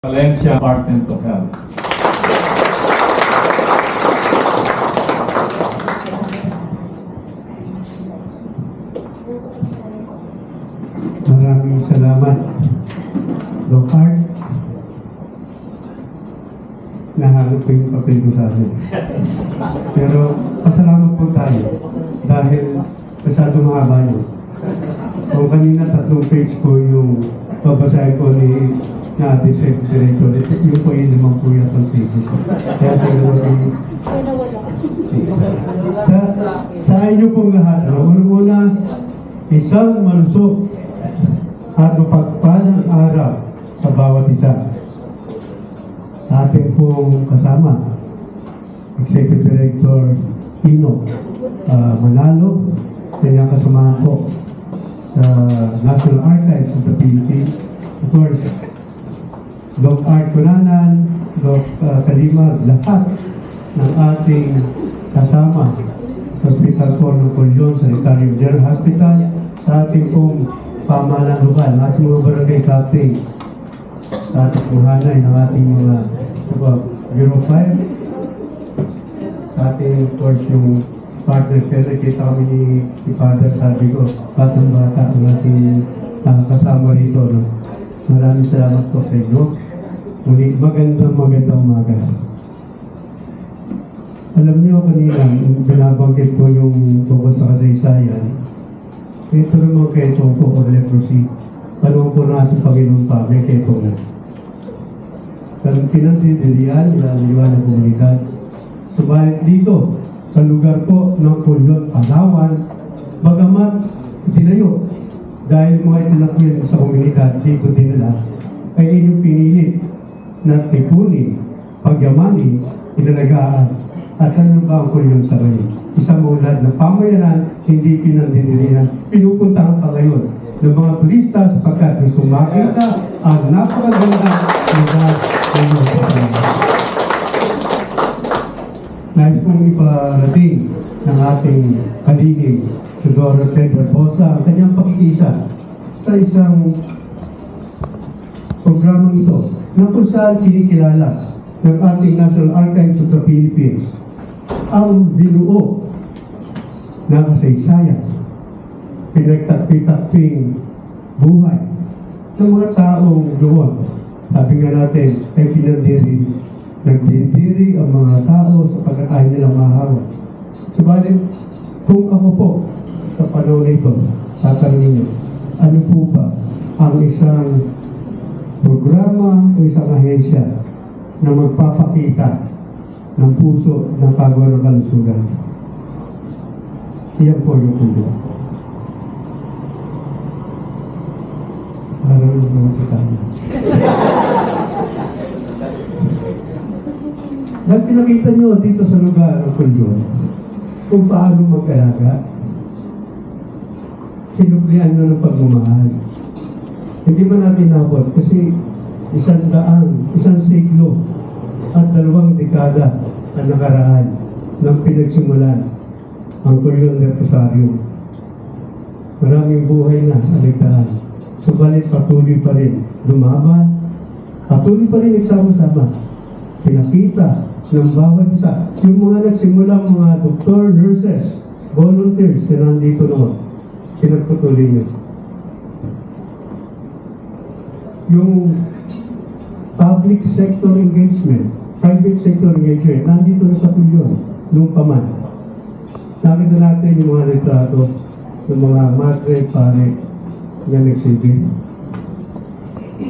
Valencia Department of Health. Maraming salamat, Doc Art. Nahanap ko yung papel ko sa akin. Pero pasalamat po tayo dahil masyadong mahaba nyo. Kung kanina 3 page po yung babasahin ko ni ating Secretary Director, yung po yun naman po yung pages. Kaya siguro yung sa inyo pong lahat, una-una, isang malusog at mapagpalang araw sa bawat isa. Sa ating pong kasama, Executive Director Ino Manalo, kanyang kasamahan po sa National Archives of the Philippines. Of course, Doc Art Cunanan, Doc Kalimag, lahat ng ating kasama sa Hospital po ng Colyon, sa Ritarium General Hospital, sa ating pong pamahalaan lokal, ating mga barangay captains, sa ating puhanay ng ating mga Bureau 5, sa ating, of course, yung partners, kasi kita kami ni Father Salvigo, batang bata ang ating kasama rito. No? Maraming salamat po sa inyo. Muli, magandang umaga. Alam niyo kanina, binabanggit ko yung tungkol sa kasaysayan. Ito naman kay Tungko or leprosy. Tanong po natin Panginoon pa, may kay Tungko. Kung pinandidirian, ilalaliwan ng komunidad. Subalit dito, sa lugar po ng Colyon, Palawan, bagamat itinayo, dahil mga itinakwil sa komunidad, dito dinala, ay inyong pinilit na tipunin, pagyamanin, inalagaan, at ano ba ang Colyon sa ngayon? Isang ulad ng pamayanan, hindi pinandidirihan, pinupuntahan pa ngayon ng mga turista sapagkat gusto makita ang napakaganda lugar ng mga. Nais pong iparating ng ating kalihim, Teodoro Pedro Bosa, ang kanyang pakikisa sa isang programang ito na kung saan kinikilala ng ating National Archives of the Philippines ang binuo na kasaysayan, pinagtakpi-takping buhay ng mga taong doon. Sabi nga natin, ay nagdidiri ang mga tao sa pagkakain nilang mahawa. Subalit, kung ako po sa panahon nito, tatanungin niyo, ano po ba ang isang programa o isang ahensya na magpapakita ng puso ng kagawa ng kalusugan? Iyan po yung puso. Parang mga kita niya. Dahil pinakita nyo dito sa lugar ng Colyon kung paano mag-alaga, sinublihan nyo ng pagmamahal. Hindi ba natin nabot? Kasi isang siglo at 2 dekada ang nakaraan ng pinagsimulan ang Colyon Leprosario. Maraming buhay na aligtaan. Subalit patuloy pa rin lumaban, patuloy pa rin nagsama-sama. Pinakita ng bawat isa, yung mga nagsimulang mga doktor, nurses, volunteers na nandito noon, pinagpatuloy nyo. Yung public sector engagement, private sector engagement, nandito na sa Colyon, noong paman. Nakita natin yung mga retrato, yung mga madre, pare, na nagsilbi.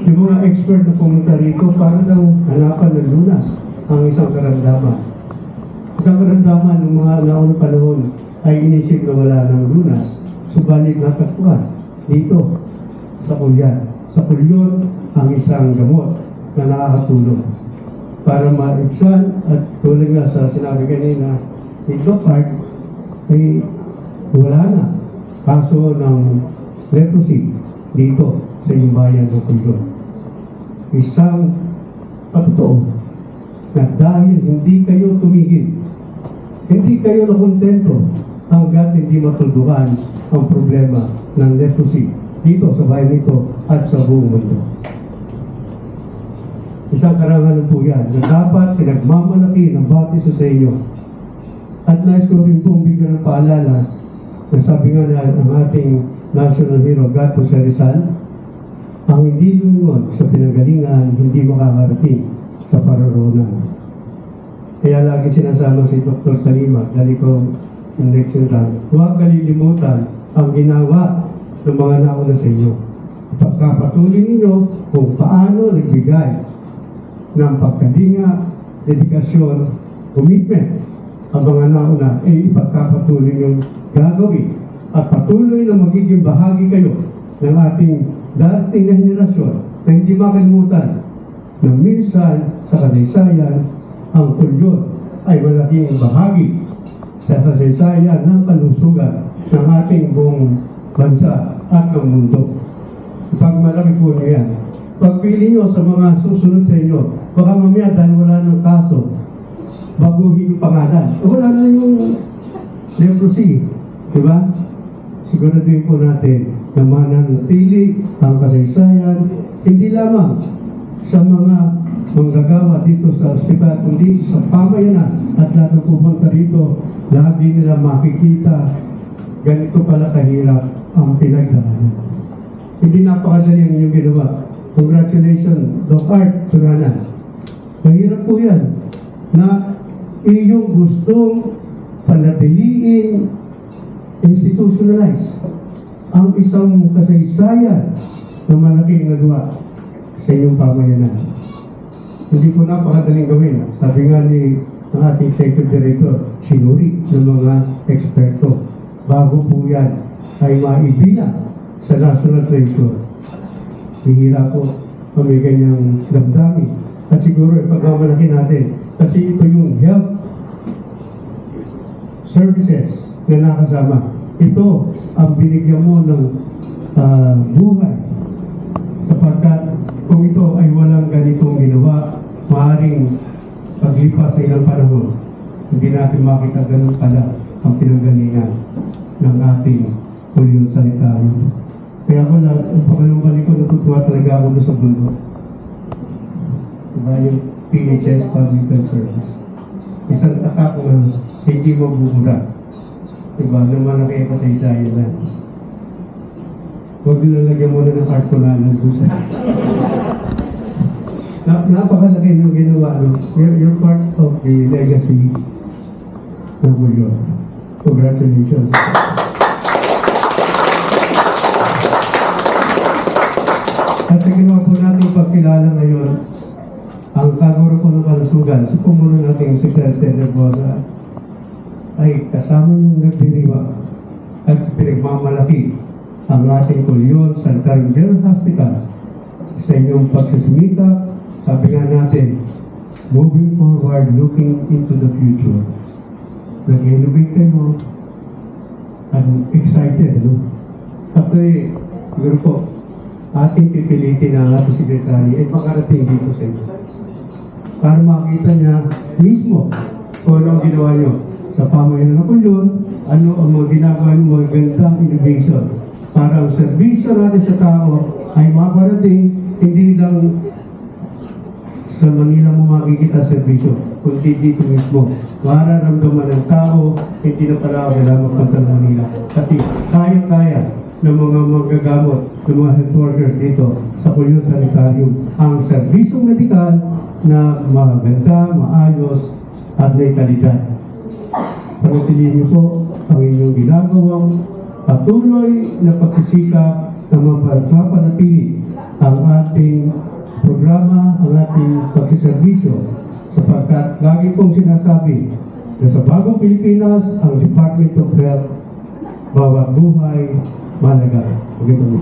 Yung mga expert na pumunta rito, parang lang hanapan ng lunas ang isang karamdaman. Isang karamdaman ng mga naunang panahon ay inisip na wala ng lunas, subalit natagpuan dito sa Colyon. Sa Colyon ang isang gamot na nakakatulong para maibsan at tulad nga sa sinabi kanina ni Doc Art, ay wala na kaso ng leprosy dito sa iyong bayan ng Colyon. Isang patotoo na dahil hindi kayo tumigil, hindi kayo nakontento hanggat hindi matuldukan ang problema ng leprosy dito sa bayan nito at sa buong mundo. Isang karangalan po yan na dapat pinagmamalaki ng bawat isa sa inyo. At nais ko rin pong bigyan ng paalala na sabi nga na ang ating national hero, Gato sa Rizal, ang hindi lumugon sa pinanggalingan, hindi makakarating sa pararoonan. Kaya lagi sinasama si Dr. Kalima, dali ko yung election run, huwag kalilimutan ang ginawa ng mga nauna sa inyo. Pagkapatuloy ninyo kung paano nagbigay ng pagkalinga, dedikasyon, commitment ang mga nauna, ipagkapatuloy yung gagawin at patuloy na magiging bahagi kayo ng ating darating na henerasyon na hindi makalimutan na minsan sa kasaysayan ang kulyon ay malaking bahagi sa kasaysayan ng kalusugan ng ating buong bansa at ng mundo. Ipagmalaki po niyo yan. Pagpili nyo sa mga susunod sa inyo, baka mamaya dahil wala ng kaso, baguhin yung pangalan. Wala na yung leprosy. Diba? Siguraduhin po natin na mananatili ang kasaysayan, hindi lamang sa mga manggagawa dito sa ospital, kundi sa pamayanan at lahat ng pupunta dito, lagi nila makikita ganito pala kahirap ang pinagdaanan. Hindi napakadali ang inyong ginawa. Congratulations, Doc Art Suranan. Mahirap po yan na iyong gustong panatiliin, institutionalize ang isang kasaysayan na malaking nagawa sa inyong pamayanan. Hindi po napakadaling gawin. Sabi nga ni ng ating Secretary Director, sinuri ng mga eksperto. Bago po yan ay maibilang sa National Treasure. Hihira po kami ganyang damdamin. At siguro ipagmamalaki natin kasi ito yung health services na nakasama. Ito ang binigyan mo ng buhay. Sapagkat kung ito ay walang ganitong ginawa, maaaring paglipas sa ilang panahon, hindi natin makita ganun pala ang pinanggalingan ng ating Julio Sanitario. Kaya ako na, ang pangalong balik ko, natutuwa talaga ako sa mundo. Diba yung PHS, Public Health Service. Isang taka ko na hindi mabubura. Diba, naman na kaya kasaysayan na. Huwag nyo nalagyan muna ng art ko na nagdusa. Napakalaki ng ginawa. No? You're part of the legacy ng Julio. Congratulations. At sa ginawa po natin pagkilala ngayon, ang kaguro po ng kalusugan, sa pumuno nating Secretary Nervosa, ay kasama yung nagdiriwa at pinagmamalaki ang ating Julio Sanitario General Hospital sa inyong pagsusumita. Sabi nga natin, moving forward, looking into the future. Nag-innovate kayo at excited, no? Actually, siguro po, ating pipilitin ang ating secretary ay makarating dito sa inyo. Para makita niya mismo kung ano ang ginawa nyo sa pamayanan ng kulyon, ano ang mga ginagawa nyo, mga gandang innovation. Para ang serbisyo natin sa tao ay makarating, hindi lang sa Manila mo makikita serbisyo, kundi dito mismo. Mararamdaman ng tao, hindi na pala ako kailangan magpunta ng Manila. Kasi kaya-kaya ng mga magagamot, ng mga health workers dito sa Julio Sanitario, ang serbisyong medikal na maganda, maayos, at may kalidad. Panatilihin niyo po ang inyong ginagawang patuloy na pagsisikap na mapagpapanatili ang ating programa, ang ating pagsiservisyo, sapagkat lagi pong sinasabi na sa bagong Pilipinas, ang Department of Health, bawat buhay, mahalaga. Pagkatuloy.